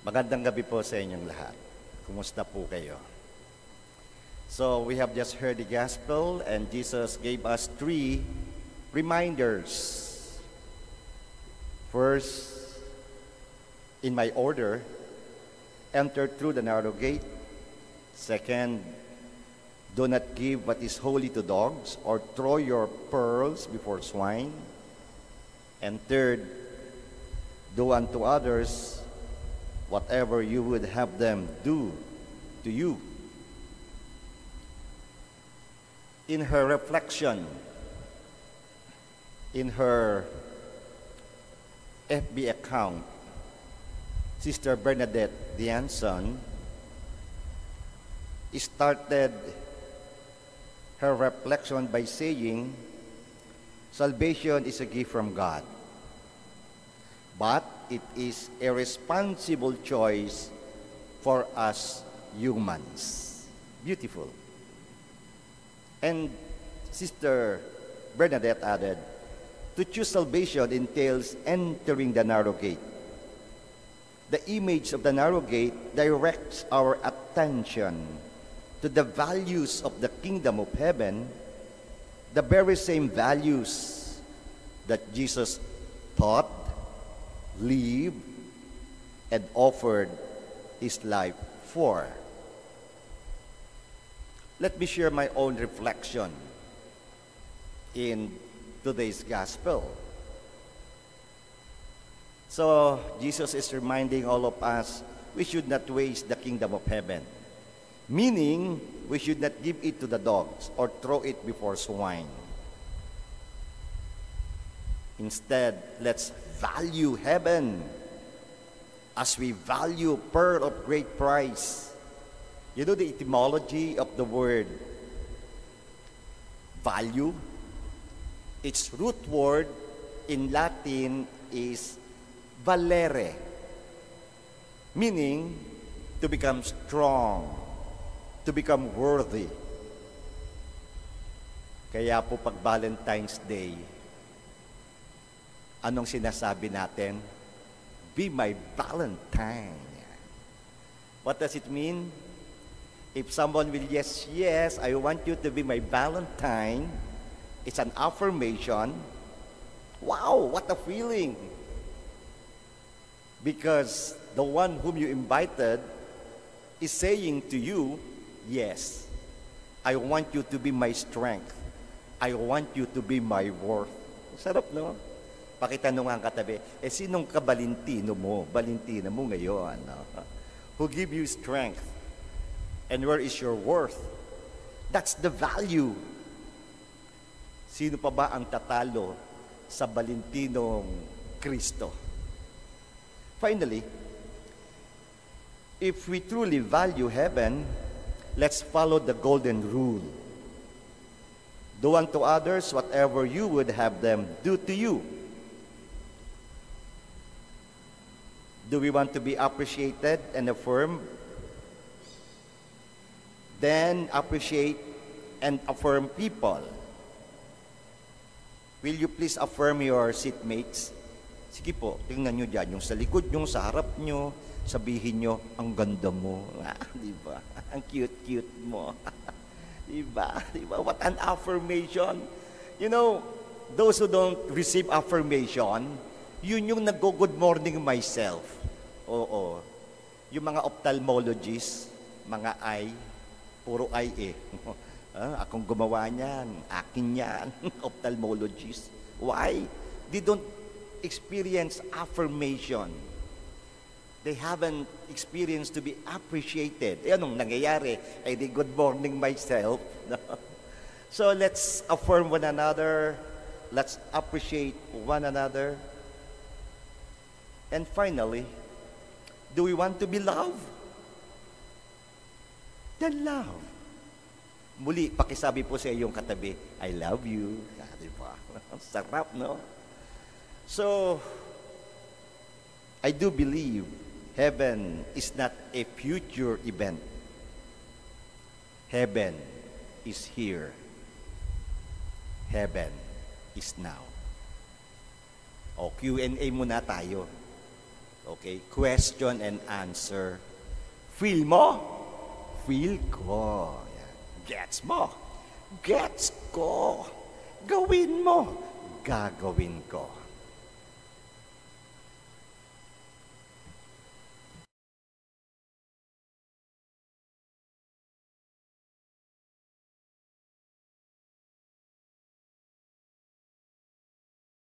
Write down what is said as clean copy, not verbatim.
Magandang gabi po sa inyong lahat. Kumusta po kayo? So, we have just heard the gospel and Jesus gave us 3 reminders. First, in my order, enter through the narrow gate. Second, do not give what is holy to dogs or throw your pearls before swine. And third, do unto others whatever you would have them do to you. In her reflection, in her FB account, Sister Bernadette Dianson started her reflection by saying, salvation is a gift from God, but it is a responsible choice for us humans. Beautiful. And Sister Bernadette added, to choose salvation entails entering the narrow gate. The image of the narrow gate directs our attention to the values of the kingdom of heaven, the very same values that Jesus taught, lived, and offered his life for. Let me share my own reflection in today's gospel. So, Jesus is reminding all of us we should not waste the kingdom of heaven. Meaning, we should not give it to the dogs or throw it before swine. Instead, let's value heaven as we value pearl of great price. You know the etymology of the word value? Its root word in Latin is valere, meaning to become strong, to become worthy. Kaya po pag Valentine's Day, anong sinasabi natin? Be my Valentine. What does it mean? If someone will yes, I want you to be my Valentine, it's an affirmation. Wow, what a feeling! Because the one whom you invited is saying to you, yes, I want you to be my strength. I want you to be my worth. Sarap, no? Pakitanong ang katabi, sinong kabalintino mo? Balintina mo ngayon, no? Who give you strength? And where is your worth? That's the value. Sino pa ba ang tatalo sa balintinong Kristo? Finally, if we truly value heaven, let's follow the golden rule. Do unto others whatever you would have them do to you. Do we want to be appreciated and affirmed? Then appreciate and affirm people. Will you please affirm your seatmates? Sige po, tingnan nyo dyan, yung sa likod nyo, sa harap nyo, sabihin nyo, ang ganda mo. Di ba? Ang cute-cute mo. Di ba? What an affirmation. You know, those who don't receive affirmation, yun yung nag-good morning myself. Oo. Yung mga ophthalmologists, mga eye, puro eye eh. Akong gumawa niyan, akin yan, ophthalmologist. Why? They don't experience affirmation. They haven't experienced to be appreciated. Anong nangyayari? I did good morning myself. So let's affirm one another. Let's appreciate one another. And finally, do we want to be loved? Then love. Muli, pakisabi po sa iyong katabi, I love you. Diba? Sarap, no? So, I do believe heaven is not a future event. Heaven is here. Heaven is now. O, Q&A muna tayo. Okay? Question and answer. Feel mo? Feel ko. Yan. Gets mo? Gets ko. Gawin mo? Gagawin ko.